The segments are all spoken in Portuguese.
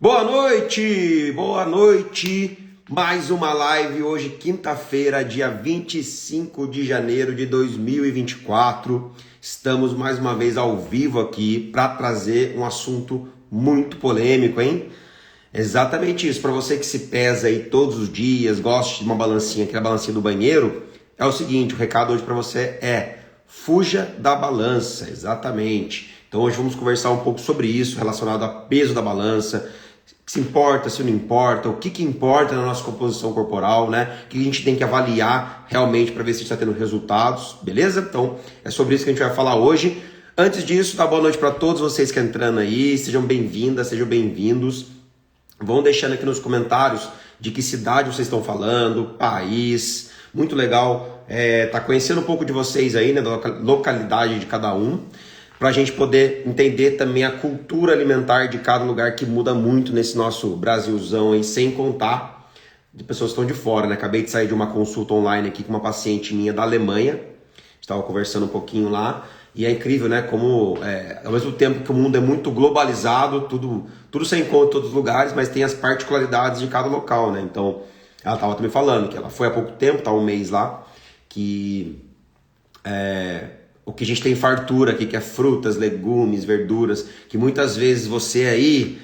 Boa noite, boa noite. Mais uma live hoje, quinta-feira, dia 25 de janeiro de 2024. Estamos mais uma vez ao vivo aqui para trazer um assunto muito polêmico, hein? Exatamente isso. Para você que se pesa aí todos os dias, gosta de uma balancinha, aquela balancinha do banheiro, é o seguinte, o recado hoje para você é: fuja da balança, exatamente. Então hoje vamos conversar um pouco sobre isso, relacionado ao peso da balança, se importa, se não importa, o que importa na nossa composição corporal, né? O que a gente tem que avaliar realmente para ver se está tendo resultados, beleza? Então é sobre isso que a gente vai falar hoje. Antes disso, dá boa noite para todos vocês que estão entrando aí, sejam bem-vindas, sejam bem-vindos. Vão deixando aqui nos comentários de que cidade vocês estão falando, país, muito legal tá conhecendo um pouco de vocês aí, né, da localidade de cada um, para a gente poder entender também a cultura alimentar de cada lugar, que muda muito nesse nosso Brasilzão aí, sem contar de pessoas que estão de fora, né? Acabei de sair de uma consulta online aqui com uma paciente minha da Alemanha, estava conversando um pouquinho lá, e é incrível, né? Como ao mesmo tempo que o mundo é muito globalizado, tudo se encontra em todos os lugares, mas tem as particularidades de cada local, né? Então, ela estava também falando que ela foi há pouco tempo, tá um mês lá, que o que a gente tem fartura aqui, que é frutas, legumes, verduras, que muitas vezes você aí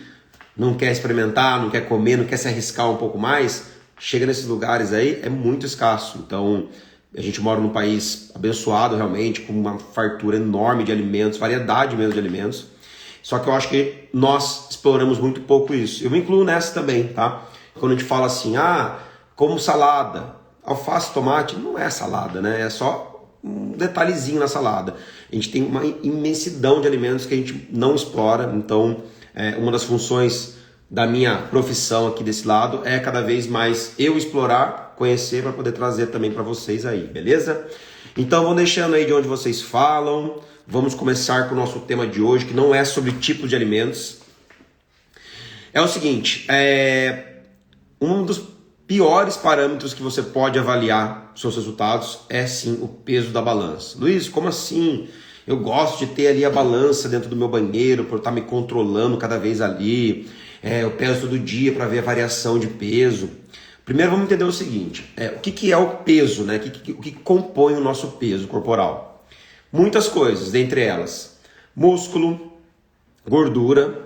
não quer experimentar, não quer comer, não quer se arriscar um pouco mais, chega nesses lugares aí, é muito escasso. Então, a gente mora num país abençoado realmente, com uma fartura enorme de alimentos, variedade mesmo de alimentos. Só que eu acho que nós exploramos muito pouco isso. Eu me incluo nessa também, tá? Quando a gente fala assim, como salada, alface, tomate, não é salada, né? É só um detalhezinho na salada. A gente tem uma imensidão de alimentos que a gente não explora. Então, uma das funções da minha profissão aqui desse lado é cada vez mais eu explorar, conhecer, para poder trazer também para vocês aí, beleza? Então, vão deixando aí de onde vocês falam. Vamos começar com o nosso tema de hoje, que não é sobre tipo de alimentos. É o seguinte, um dos piores parâmetros que você pode avaliar seus resultados é sim o peso da balança. Luiz, como assim? Eu gosto de ter ali a balança dentro do meu banheiro, por estar me controlando cada vez ali. Eu peso todo dia para ver a variação de peso. Primeiro vamos entender o seguinte, o que é o peso, né? O que compõe o nosso peso corporal? Muitas coisas, dentre elas, músculo, gordura,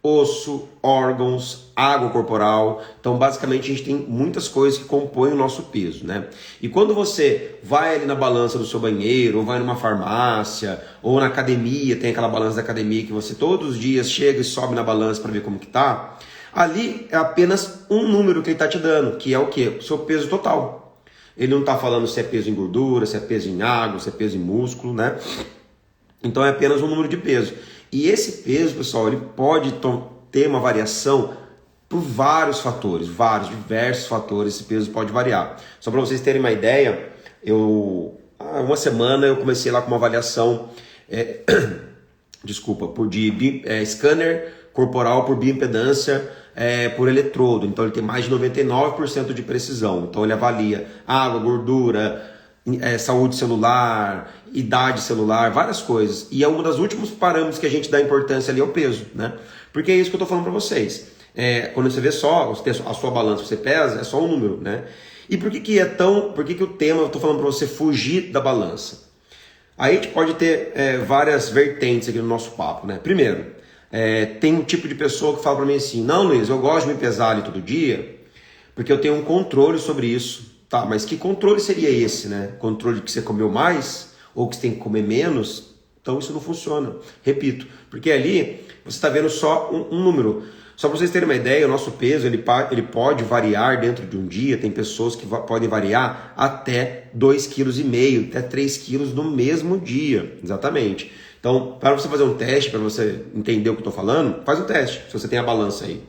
osso, órgãos, água corporal. Então, basicamente, a gente tem muitas coisas que compõem o nosso peso, né? E quando você vai ali na balança do seu banheiro, ou vai numa farmácia, ou na academia, tem aquela balança da academia que você todos os dias chega e sobe na balança para ver como que tá, ali é apenas um número que ele está te dando, que é o quê? O seu peso total. Ele não está falando se é peso em gordura, se é peso em água, se é peso em músculo, né? Então, é apenas um número de peso. E esse peso, pessoal, ele pode ter uma variação por vários fatores, diversos fatores, esse peso pode variar. Só para vocês terem uma ideia, uma semana eu comecei lá com uma avaliação, scanner corporal por bioimpedância por eletrodo. Então ele tem mais de 99% de precisão. Então ele avalia água, gordura, saúde celular, idade celular, várias coisas. E é um dos últimos parâmetros que a gente dá importância ali é o peso, né? Porque é isso que eu tô falando para vocês. Quando você vê só a sua balança, você pesa, é só um número, né? E por que o tema eu tô falando para você fugir da balança? Aí a gente pode ter várias vertentes aqui no nosso papo, né? Primeiro, tem um tipo de pessoa que fala para mim assim: não, Luiz, eu gosto de me pesar ali todo dia porque eu tenho um controle sobre isso. Tá, mas que controle seria esse, né? Controle de que você comeu mais ou que você tem que comer menos? Então isso não funciona. Repito, porque ali você está vendo só um número. Só para vocês terem uma ideia, o nosso peso ele pode variar dentro de um dia. Tem pessoas que podem variar até 2,5 kg, até 3 quilos no mesmo dia. Exatamente. Então, para você fazer um teste, para você entender o que eu estou falando, faz um teste, se você tem a balança aí.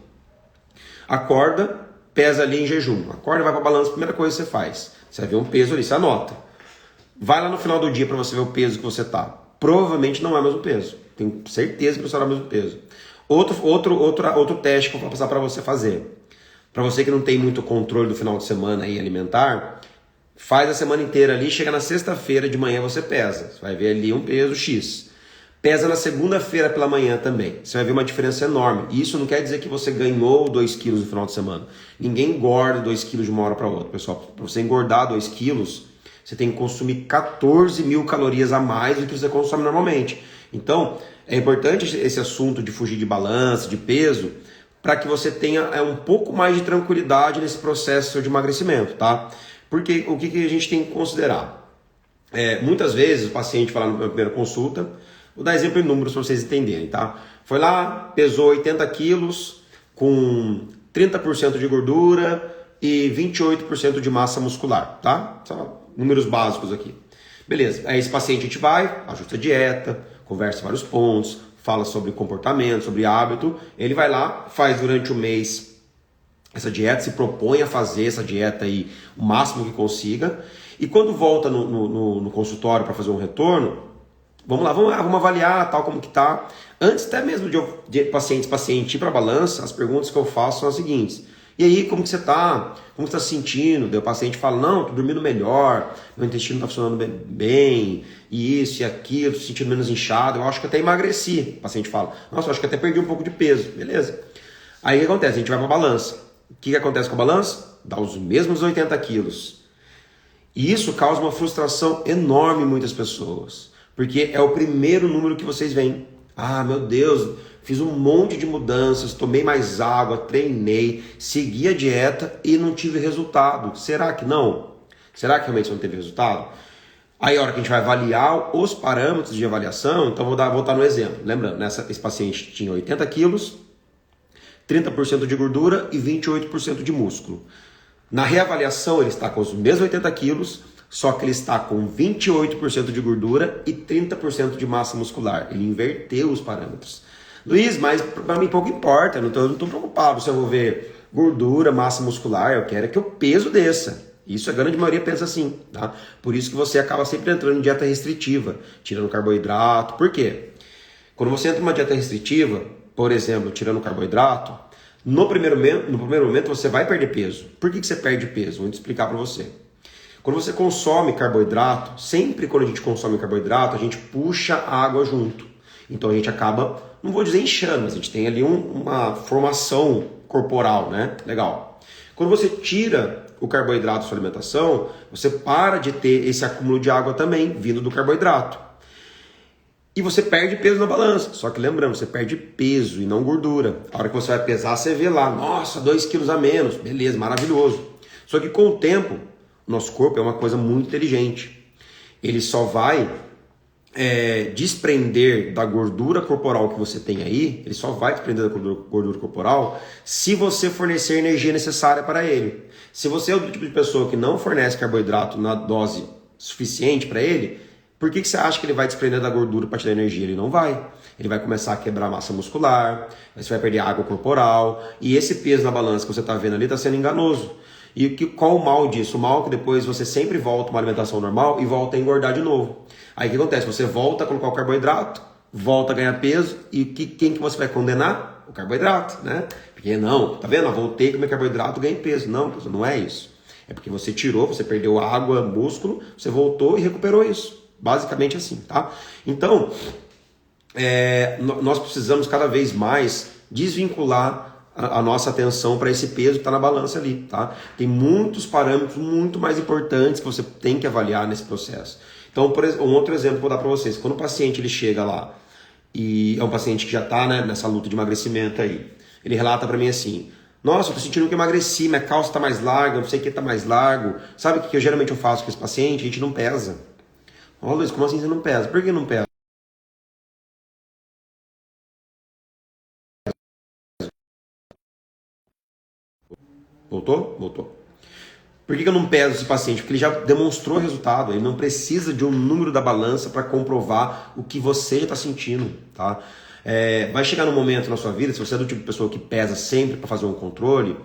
Acorda, pesa ali em jejum. Acorda, vai para a balança, a primeira coisa que você faz. Você vai ver um peso ali, você anota. Vai lá no final do dia para você ver o peso que você tá. Provavelmente não é o mesmo peso. Tenho certeza que não será o mesmo peso. Outro teste que eu vou passar para você fazer. Para você que não tem muito controle do final de semana aí alimentar, faz a semana inteira ali, chega na sexta-feira de manhã você pesa. Você vai ver ali um peso X. Pesa na segunda-feira pela manhã também. Você vai ver uma diferença enorme. E isso não quer dizer que você ganhou 2 quilos no final de semana. Ninguém engorda 2 quilos de uma hora para outra, pessoal. Para você engordar 2 quilos, você tem que consumir 14 mil calorias a mais do que você consome normalmente. Então, é importante esse assunto de fugir de balança, de peso, para que você tenha um pouco mais de tranquilidade nesse processo de emagrecimento, tá? Porque o que a gente tem que considerar? Muitas vezes o paciente fala na primeira consulta, vou dar exemplo em números para vocês entenderem, tá? Foi lá, pesou 80 quilos com 30% de gordura e 28% de massa muscular, tá? Só números básicos aqui. Beleza, aí esse paciente a gente vai, ajusta a dieta, conversa vários pontos, fala sobre comportamento, sobre hábito, ele vai lá, faz durante o mês essa dieta, se propõe a fazer essa dieta aí o máximo que consiga, e quando volta no consultório para fazer um retorno, vamos avaliar tal como que tá. Antes até mesmo de paciente ir para a balança, as perguntas que eu faço são as seguintes: e aí, como que você tá? Como você tá se sentindo? Daí o paciente fala: não, tô dormindo melhor, meu intestino tá funcionando bem, e isso e aquilo, tô sentindo menos inchado, eu acho que até emagreci. O paciente fala: nossa, eu acho que até perdi um pouco de peso. Beleza. Aí o que acontece? A gente vai para a balança. O que acontece com a balança? Dá os mesmos 80 quilos. E isso causa uma frustração enorme em muitas pessoas. Porque é o primeiro número que vocês veem. Ah, meu Deus, fiz um monte de mudanças, tomei mais água, treinei, segui a dieta e não tive resultado. Será que não? Será que realmente não teve resultado? Aí a hora que a gente vai avaliar os parâmetros de avaliação, então vou voltar no exemplo. Lembrando, esse paciente tinha 80 quilos, 30% de gordura e 28% de músculo. Na reavaliação ele está com os mesmos 80 quilos, só que ele está com 28% de gordura e 30% de massa muscular. Ele inverteu os parâmetros. Luiz, mas para mim pouco importa, eu não estou preocupado se eu vou ver gordura, massa muscular, eu quero é que o peso desça. Isso a grande maioria pensa assim, tá? Por isso que você acaba sempre entrando em dieta restritiva, tirando carboidrato. Por quê? Quando você entra em uma dieta restritiva, por exemplo, tirando carboidrato, no primeiro momento você vai perder peso. Por que você perde peso? Vou te explicar para você. Quando você consome carboidrato, sempre quando a gente consome carboidrato, a gente puxa água junto. Então a gente acaba, não vou dizer inchando, mas a gente tem ali uma formação corporal, né? Legal. Quando você tira o carboidrato da sua alimentação, você para de ter esse acúmulo de água também, vindo do carboidrato. E você perde peso na balança. Só que lembrando, você perde peso e não gordura. A hora que você vai pesar, você vê lá, nossa, 2 quilos a menos. Beleza, maravilhoso. Só que com o tempo, o nosso corpo é uma coisa muito inteligente. Ele só vai desprender da gordura corporal que você tem aí, ele só vai desprender da gordura corporal se você fornecer a energia necessária para ele. Se você é do tipo de pessoa que não fornece carboidrato na dose suficiente para ele, por que você acha que ele vai desprender da gordura para te dar energia? Ele não vai. Ele vai começar a quebrar massa muscular, você vai perder água corporal, e esse peso na balança que você está vendo ali está sendo enganoso. E qual o mal disso? O mal é que depois você sempre volta a uma alimentação normal e volta a engordar de novo. Aí o que acontece? Você volta a colocar o carboidrato, volta a ganhar peso, e quem que você vai condenar? O carboidrato, né? Porque não, tá vendo? Eu voltei a comer carboidrato, ganhei peso. Não, não é isso. É porque você tirou, você perdeu água, músculo, você voltou e recuperou isso. Basicamente assim, tá? Então, nós precisamos cada vez mais desvincular a nossa atenção para esse peso que está na balança ali, tá? Tem muitos parâmetros muito mais importantes que você tem que avaliar nesse processo. Então, um outro exemplo que eu vou dar para vocês. Quando o paciente ele chega lá e é um paciente que já está, né, nessa luta de emagrecimento aí, ele relata para mim assim: nossa, eu tô sentindo que eu emagreci, minha calça está mais larga, não sei o que está mais largo. Sabe o que geralmente eu faço com esse paciente? A gente não pesa. Ó, Luiz, como assim você não pesa? Por que não pesa? Voltou? Voltou. Por que eu não peso esse paciente? Porque ele já demonstrou resultado, ele não precisa de um número da balança para comprovar o que você está sentindo, tá? Vai chegar num momento na sua vida, se você é do tipo de pessoa que pesa sempre para fazer um controle,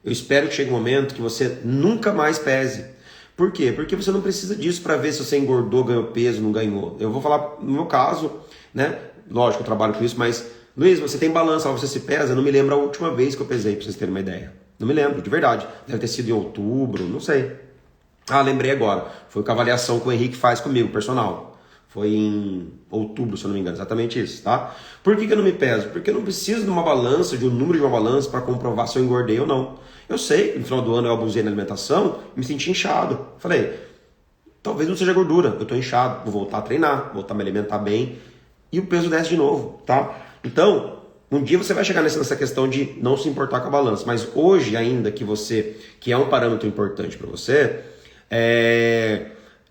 eu espero que chegue um momento que você nunca mais pese. Por quê? Porque você não precisa disso para ver se você engordou, ganhou peso, não ganhou. Eu vou falar no meu caso, né? Lógico, eu trabalho com isso, mas Luiz, você tem balança, você se pesa? Eu não me lembro a última vez que eu pesei, para vocês terem uma ideia. Não me lembro, de verdade. Deve ter sido em outubro, não sei. Ah, lembrei agora. Foi com a avaliação que o Henrique faz comigo, personal. Foi em outubro, se eu não me engano, exatamente isso, tá? Por que eu não me peso? Porque eu não preciso de uma balança, de um número de uma balança para comprovar se eu engordei ou não. Eu sei que no final do ano eu abusei na alimentação e me senti inchado. Falei, talvez não seja gordura, eu tô inchado, vou voltar a treinar, voltar a me alimentar bem e o peso desce de novo, tá? Então, um dia você vai chegar nessa questão de não se importar com a balança, mas hoje ainda que é um parâmetro importante para você,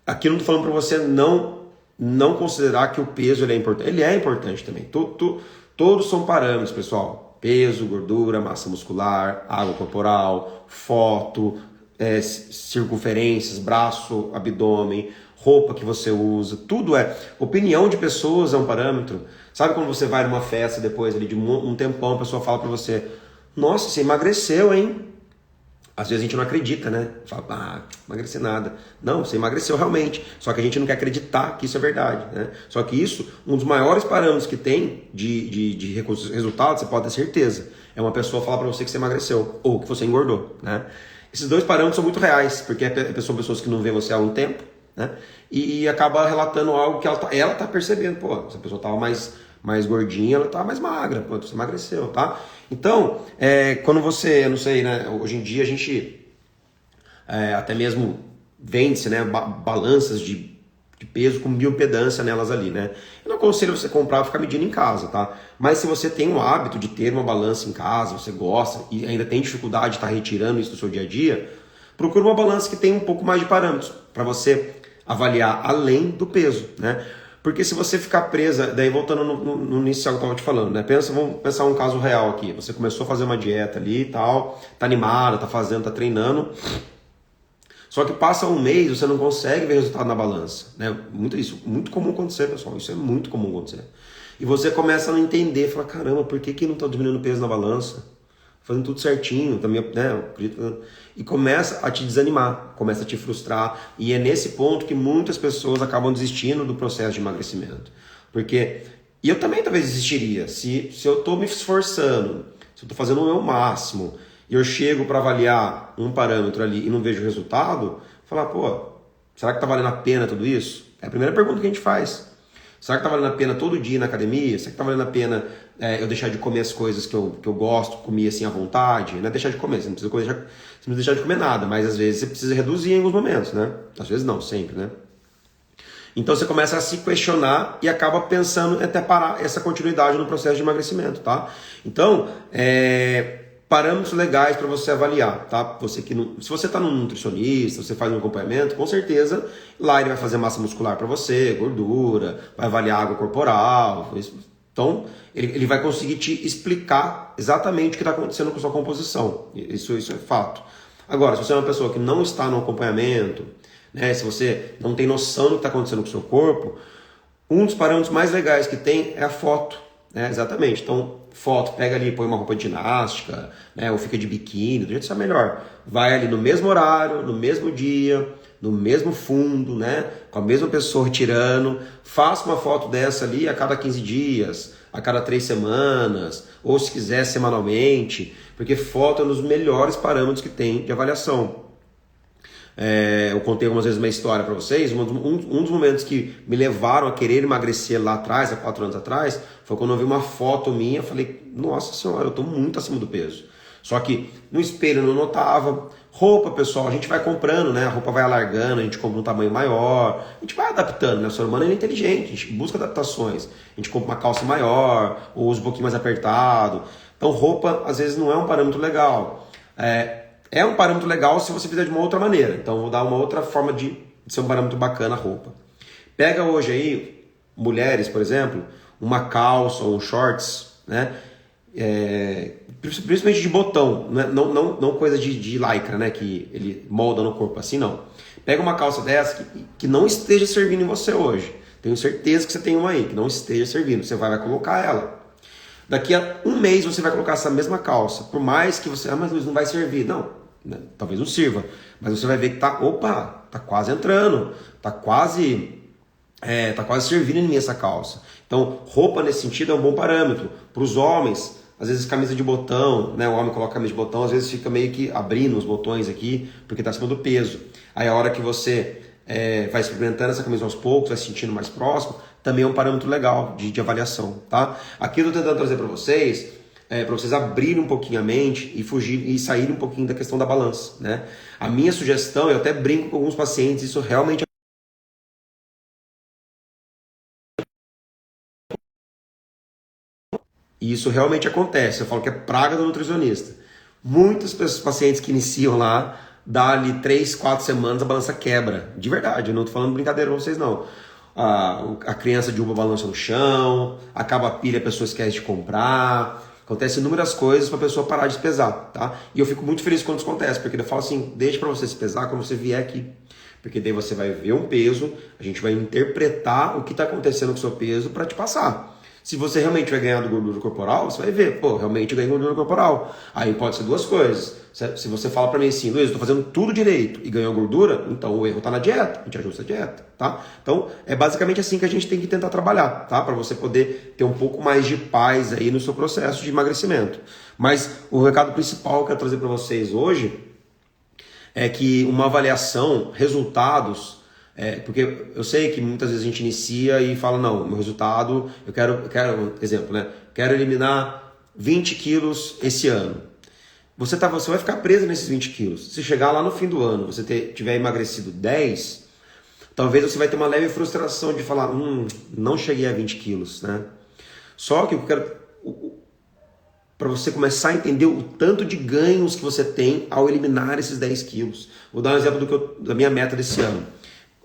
aqui eu não tô falando para você não considerar que o peso ele é importante. Ele é importante também. Todos são parâmetros, pessoal. Peso, gordura, massa muscular, água corporal, foto, circunferências, braço, abdômen, roupa que você usa, tudo é. Opinião de pessoas é um parâmetro. Sabe quando você vai numa festa depois ali de um tempão, a pessoa fala pra você, nossa, você emagreceu, hein? Às vezes a gente não acredita, né? Fala, emagreci nada. Não, você emagreceu realmente. Só que a gente não quer acreditar que isso é verdade, né? Só que isso, um dos maiores parâmetros que tem de resultado, você pode ter certeza, é uma pessoa falar pra você que você emagreceu ou que você engordou, né? Esses dois parâmetros são muito reais, porque são pessoas que não vê você há um tempo, né? E acaba relatando algo que ela tá percebendo. Pô, essa pessoa tava mais gordinha, ela tá mais magra, pô, você emagreceu, tá? Então, quando você, eu não sei, né? Hoje em dia a gente até mesmo vende-se, né? Balanças de peso com bioimpedância nelas ali, né? Eu não aconselho você comprar e ficar medindo em casa, tá? Mas se você tem o hábito de ter uma balança em casa, você gosta e ainda tem dificuldade de estar retirando isso do seu dia a dia, procura uma balança que tenha um pouco mais de parâmetros para você avaliar além do peso, né? Porque se você ficar presa, daí voltando no inicial que eu estava te falando, né? Vamos pensar um caso real aqui. Você começou a fazer uma dieta ali e tal, tá animado, tá fazendo, tá treinando. Só que passa um mês, você não consegue ver resultado na balança, né? Muito comum acontecer, pessoal. Isso é muito comum acontecer. E você começa a não entender, fala, caramba, por que não tá diminuindo o peso na balança? Fazendo tudo certinho, também, né? E começa a te desanimar, começa a te frustrar. E é nesse ponto que muitas pessoas acabam desistindo do processo de emagrecimento. E eu também talvez desistiria, se eu estou me esforçando, se eu estou fazendo o meu máximo, e eu chego para avaliar um parâmetro ali e não vejo resultado, falar, pô, será que está valendo a pena tudo isso? É a primeira pergunta que a gente faz. Será que está valendo a pena todo dia ir na academia? Será que está valendo a pena eu deixar de comer as coisas que eu gosto, comer assim à vontade? Não é deixar de comer, você não precisa deixar de comer nada, mas às vezes você precisa reduzir em alguns momentos, né? Às vezes não, sempre, né? Então você começa a se questionar e acaba pensando em até parar essa continuidade no processo de emagrecimento, tá? Então, parâmetros legais para você avaliar, tá? Se você está num nutricionista, você faz um acompanhamento, com certeza lá ele vai fazer massa muscular para você, gordura, vai avaliar água corporal. Então ele vai conseguir te explicar exatamente o que está acontecendo com a sua composição. Isso é fato. Agora, se você é uma pessoa que não está no acompanhamento, né? Se você não tem noção do que está acontecendo com o seu corpo, um dos parâmetros mais legais que tem é a foto. Exatamente, então foto, pega ali, põe uma roupa de ginástica, né, ou fica de biquíni, do jeito que está melhor. Vai ali no mesmo horário, no mesmo dia, no mesmo fundo, né, com a mesma pessoa tirando. Faça uma foto dessa ali a cada 15 dias, a cada 3 semanas, ou se quiser semanalmente, porque foto é um dos melhores parâmetros que tem de avaliação. Eu contei algumas vezes uma história para vocês. Um dos momentos que me levaram a querer emagrecer lá atrás, há 4 anos atrás, foi quando eu vi uma foto minha. Falei, nossa senhora, eu estou muito acima do peso. Só que no espelho eu não notava. Roupa, pessoal, a gente vai comprando, né? A roupa vai alargando, a gente compra um tamanho maior, a gente vai adaptando, né? O ser humano é inteligente, a gente busca adaptações. A gente compra uma calça maior, ou usa um pouquinho mais apertado. Então roupa às vezes não é um parâmetro legal. É um parâmetro legal se você fizer de uma outra maneira. Então, vou dar uma outra forma de ser um parâmetro bacana a roupa. Pega hoje aí, mulheres, por exemplo, uma calça ou um shorts, né? Principalmente de botão, né? Não coisa de lycra, né? Que ele molda no corpo, assim não. Pega uma calça dessa que não esteja servindo em você hoje. Tenho certeza que você tem uma aí, que não esteja servindo. Você vai colocar ela. Daqui a um mês você vai colocar essa mesma calça. Por mais que você... mas Luiz, não vai servir. Não. Talvez não sirva, mas você vai ver que tá quase entrando, tá quase servindo em mim essa calça. Então, roupa nesse sentido é um bom parâmetro. Para os homens, às vezes camisa de botão, né? O homem coloca camisa de botão, às vezes fica meio que abrindo os botões aqui, porque tá acima do peso. Aí a hora que você vai experimentando essa camisa aos poucos, vai se sentindo mais próximo, também é um parâmetro legal de avaliação, tá? Aqui eu estou tentando trazer para vocês abrirem um pouquinho a mente e fugir e sair um pouquinho da questão da balança, né? A minha sugestão, eu até brinco com alguns pacientes, isso realmente acontece. Eu falo que é praga do nutricionista. Muitos pacientes que iniciam lá, dá-lhe 3, 4 semanas, a balança quebra. De verdade, eu não estou falando brincadeira com vocês, não. A criança derruba a balança no chão, acaba a pilha, a pessoa esquece de comprar. Acontece inúmeras coisas para a pessoa parar de se pesar, tá? E eu fico muito feliz quando isso acontece, porque eu falo assim, deixa para você se pesar quando você vier aqui. Porque daí você vai ver um peso, a gente vai interpretar o que está acontecendo com o seu peso para te passar. Se você realmente vai ganhar gordura corporal, você vai ver, realmente eu ganhei gordura corporal. Aí pode ser duas coisas. Se você fala pra mim assim, Luiz, eu tô fazendo tudo direito e ganhou gordura, então o erro tá na dieta, a gente ajusta a dieta, tá? Então é basicamente assim que a gente tem que tentar trabalhar, tá? Pra você poder ter um pouco mais de paz aí no seu processo de emagrecimento. Mas o recado principal que eu quero trazer pra vocês hoje é que uma avaliação, resultados, porque eu sei que muitas vezes a gente inicia e fala, não, meu resultado, eu quero exemplo, né? Quero eliminar 20 quilos esse ano. Você vai ficar preso nesses 20 quilos. Se chegar lá no fim do ano, você tiver emagrecido 10, talvez você vai ter uma leve frustração de falar, não cheguei a 20 quilos, né? Só que eu quero, para você começar a entender o tanto de ganhos que você tem ao eliminar esses 10 quilos. Vou dar um exemplo da minha meta desse ano.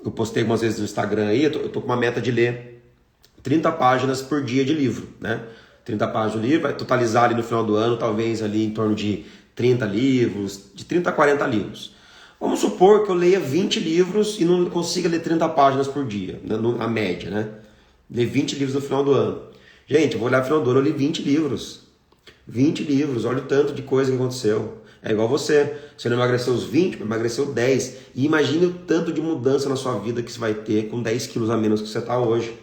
Eu postei algumas vezes no Instagram aí, eu tô com uma meta de ler 30 páginas por dia de livro, né? 30 páginas de livro, vai totalizar ali no final do ano, talvez ali em torno de 30 livros, de 30 a 40 livros. Vamos supor que eu leia 20 livros e não consiga ler 30 páginas por dia, na média, né? Ler 20 livros no final do ano. Gente, eu vou olhar no final do ano, eu li 20 livros. 20 livros, olha o tanto de coisa que aconteceu. É igual você não emagreceu os 20, emagreceu 10. E imagine o tanto de mudança na sua vida que você vai ter com 10 quilos a menos que você está hoje.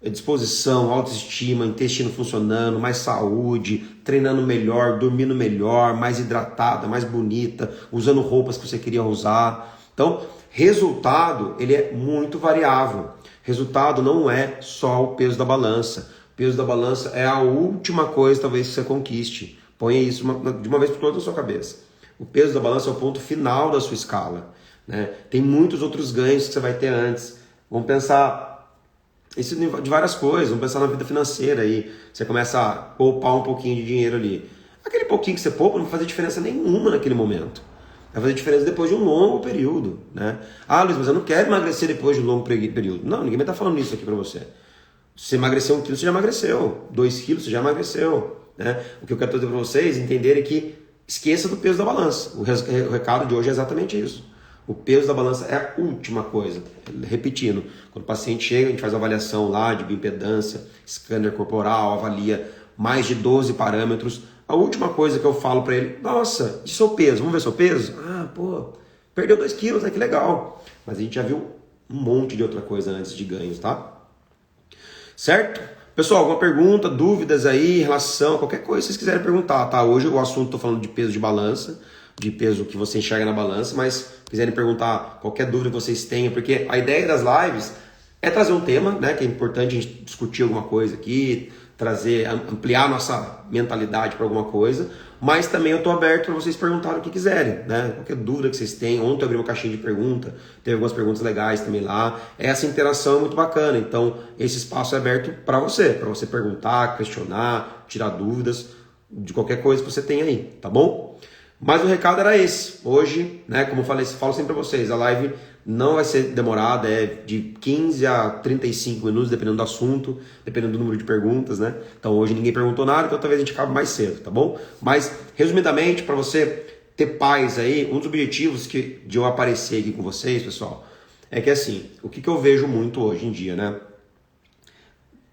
Disposição, autoestima, intestino funcionando, mais saúde, treinando melhor, dormindo melhor, mais hidratada, mais bonita, usando roupas que você queria usar. Então, resultado, ele é muito variável. Resultado não é só o peso da balança. O peso da balança é a última coisa, talvez, que você conquiste. Ponha isso de uma vez por todas na sua cabeça. O peso da balança é o ponto final da sua escala, né? Tem muitos outros ganhos que você vai ter antes. Vamos pensar isso de várias coisas. Vamos pensar na vida financeira aí. Você começa a poupar um pouquinho de dinheiro ali. Aquele pouquinho que você poupa não vai fazer diferença nenhuma naquele momento. Vai fazer diferença depois de um longo período, né? Ah, Luiz, mas eu não quero emagrecer depois de um longo período. Não, ninguém vai estar falando isso aqui para você. Se você emagreceu 1 quilo, você já emagreceu. 2 quilos, você já emagreceu. Né? O que eu quero trazer para vocês entenderem é que esqueça do peso da balança. O recado de hoje é exatamente isso. O peso da balança é a última coisa. Repetindo, quando o paciente chega, a gente faz uma avaliação lá de bioimpedância, scanner corporal, avalia mais de 12 parâmetros. A última coisa que eu falo para ele, nossa, e seu peso? Vamos ver seu peso? Ah, perdeu 2 quilos, né? Que legal. Mas a gente já viu um monte de outra coisa antes de ganhos, tá? Certo? Pessoal, alguma pergunta, dúvidas aí em relação a qualquer coisa que vocês quiserem perguntar, tá? Hoje o assunto, estou falando de peso de balança, de peso que você enxerga na balança, mas se quiserem perguntar qualquer dúvida que vocês tenham, porque a ideia das lives é trazer um tema, né? Que é importante a gente discutir alguma coisa aqui, ampliar nossa mentalidade para alguma coisa, mas também eu estou aberto para vocês perguntarem o que quiserem, né? Qualquer dúvida que vocês tenham. Ontem eu abri uma caixinha de pergunta, teve algumas perguntas legais também lá. Essa interação é muito bacana, então esse espaço é aberto para você perguntar, questionar, tirar dúvidas de qualquer coisa que você tenha aí, tá bom? Mas o recado era esse. Hoje, né, como eu falo sempre para vocês, a live não vai ser demorada, é de 15 a 35 minutos, dependendo do assunto, dependendo do número de perguntas, né? Então hoje ninguém perguntou nada, então talvez a gente acabe mais cedo, tá bom? Mas, resumidamente, para você ter paz aí, um dos objetivos de eu aparecer aqui com vocês, pessoal, é que assim, o que eu vejo muito hoje em dia, né?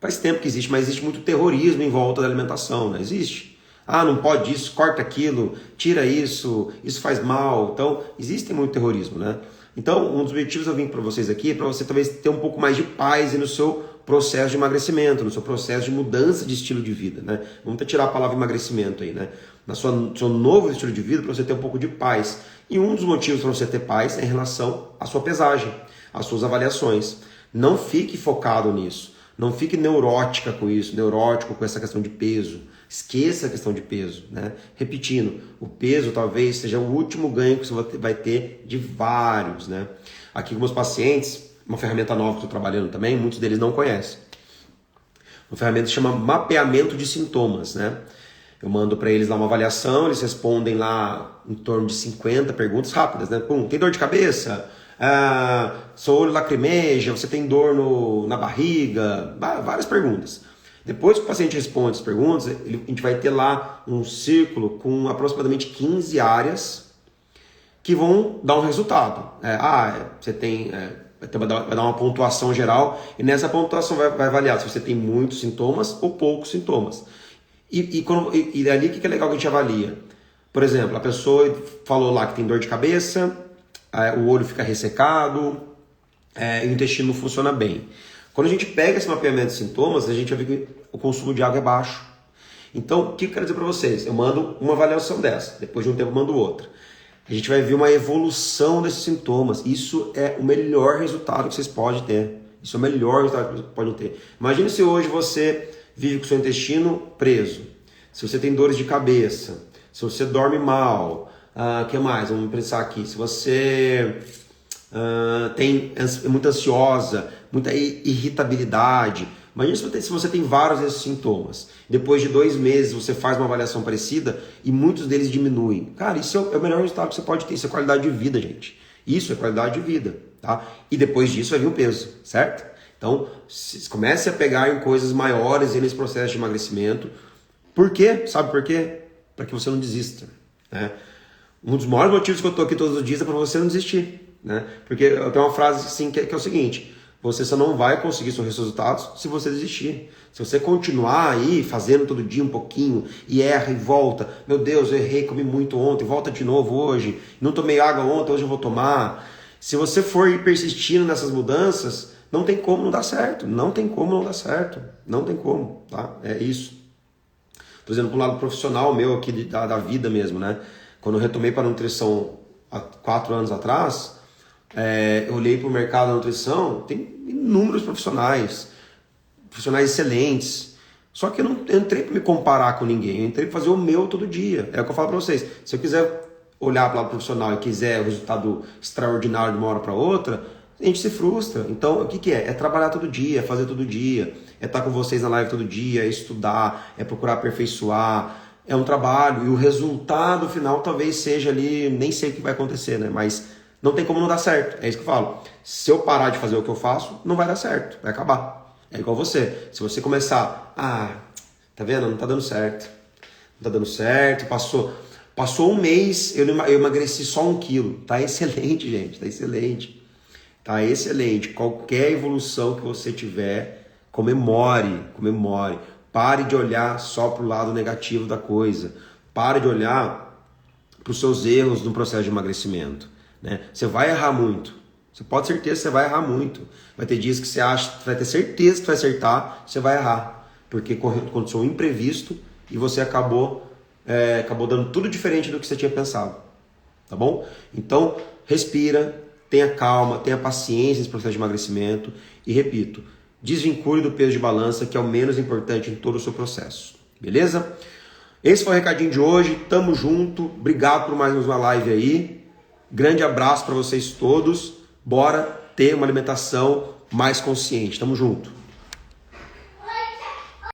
Faz tempo que existe, mas existe muito terrorismo em volta da alimentação, né? Existe. Ah, não pode isso, corta aquilo, tira isso faz mal. Então, existe muito terrorismo, né? Então, um dos objetivos eu vim para vocês aqui é para você talvez ter um pouco mais de paz no seu processo de emagrecimento, no seu processo de mudança de estilo de vida, né? Vamos até tirar a palavra emagrecimento aí, né? No seu novo estilo de vida, para você ter um pouco de paz. E um dos motivos para você ter paz é em relação à sua pesagem. as suas avaliações. Não fique focado nisso. Não fique neurótica com isso, neurótico com essa questão de peso. Esqueça a questão de peso, né? Repetindo, o peso talvez seja o último ganho que você vai ter de vários, né? Aqui com meus pacientes, uma ferramenta nova que estou trabalhando também, muitos deles não conhecem. Uma ferramenta que chama mapeamento de sintomas, né? Eu mando para eles lá uma avaliação, eles respondem lá em torno de 50 perguntas rápidas, né? Pum, tem dor de cabeça? Seu olho lacrimeja? Você tem dor na barriga? Várias perguntas. Depois que o paciente responde as perguntas, a gente vai ter lá um círculo com aproximadamente 15 áreas que vão dar um resultado. Você tem... vai dar uma pontuação geral e nessa pontuação vai avaliar se você tem muitos sintomas ou poucos sintomas. E dali o que é legal que a gente avalia? Por exemplo, a pessoa falou lá que tem dor de cabeça, o olho fica ressecado, e o intestino não funciona bem. Quando a gente pega esse mapeamento de sintomas, a gente vai ver que o consumo de água é baixo. Então, o que eu quero dizer para vocês? Eu mando uma avaliação dessa, depois de um tempo eu mando outra. A gente vai ver uma evolução desses sintomas. Isso é o melhor resultado que vocês podem ter. Isso é o melhor resultado que vocês podem ter. Imagine se hoje você vive com o seu intestino preso. Se você tem dores de cabeça. Se você dorme mal. O que mais? Vamos pensar aqui. Se você é muito ansiosa, muita irritabilidade. Imagina se você tem vários desses sintomas. Depois de 2 meses você faz uma avaliação parecida e muitos deles diminuem. Cara, isso é o melhor resultado que você pode ter. Isso é qualidade de vida, gente. Isso é qualidade de vida, tá? E depois disso vai vir o peso, certo? Então, comece a pegar em coisas maiores nesse processo de emagrecimento. Por quê? Sabe por quê? Para que você não desista, né? Um dos maiores motivos que eu estou aqui todos os dias é para você não desistir, né? Porque eu tenho uma frase assim que é o seguinte: você só não vai conseguir seus resultados se você desistir. Se você continuar aí fazendo todo dia um pouquinho e erra e volta, meu Deus, eu errei, comi muito ontem, volta de novo hoje, não tomei água ontem, hoje eu vou tomar. Se você for ir persistindo nessas mudanças, não tem como não dar certo. Não tem como não dar certo. Não tem como, tá? É isso. Estou dizendo para o lado profissional meu aqui da vida mesmo, né? Quando eu retomei para a nutrição há 4 anos atrás, eu olhei para o mercado da nutrição, tem inúmeros profissionais excelentes. Só que eu não entrei para me comparar com ninguém, eu entrei para fazer o meu todo dia. É o que eu falo para vocês. Se eu quiser olhar para o lado profissional e quiser o resultado extraordinário de uma hora para outra, a gente se frustra. Então, o que é? É trabalhar todo dia, é fazer todo dia, é estar com vocês na live todo dia, é estudar, é procurar aperfeiçoar. É um trabalho e o resultado final talvez seja ali, nem sei o que vai acontecer, né? Mas não tem como não dar certo. É isso que eu falo. Se eu parar de fazer o que eu faço, não vai dar certo, vai acabar. É igual você. Se você começar, tá vendo? Não tá dando certo. Não tá dando certo, passou 1 mês, eu emagreci só 1 quilo. Tá excelente, gente, tá excelente. Tá excelente. Qualquer evolução que você tiver, comemore. Pare de olhar só para o lado negativo da coisa. Pare de olhar para os seus erros no processo de emagrecimento, né? Você vai errar muito. Você pode ter certeza que você vai errar muito. Vai ter dias que você vai ter certeza que vai acertar, você vai errar. Porque aconteceu um imprevisto e você acabou dando tudo diferente do que você tinha pensado. Tá bom? Então, respira, tenha calma, tenha paciência nesse processo de emagrecimento. E repito, desvincule do peso de balança, que é o menos importante em todo o seu processo. Beleza? Esse foi o recadinho de hoje. Tamo junto. Obrigado por mais uma live aí. Grande abraço para vocês todos. Bora ter uma alimentação mais consciente. Tamo junto.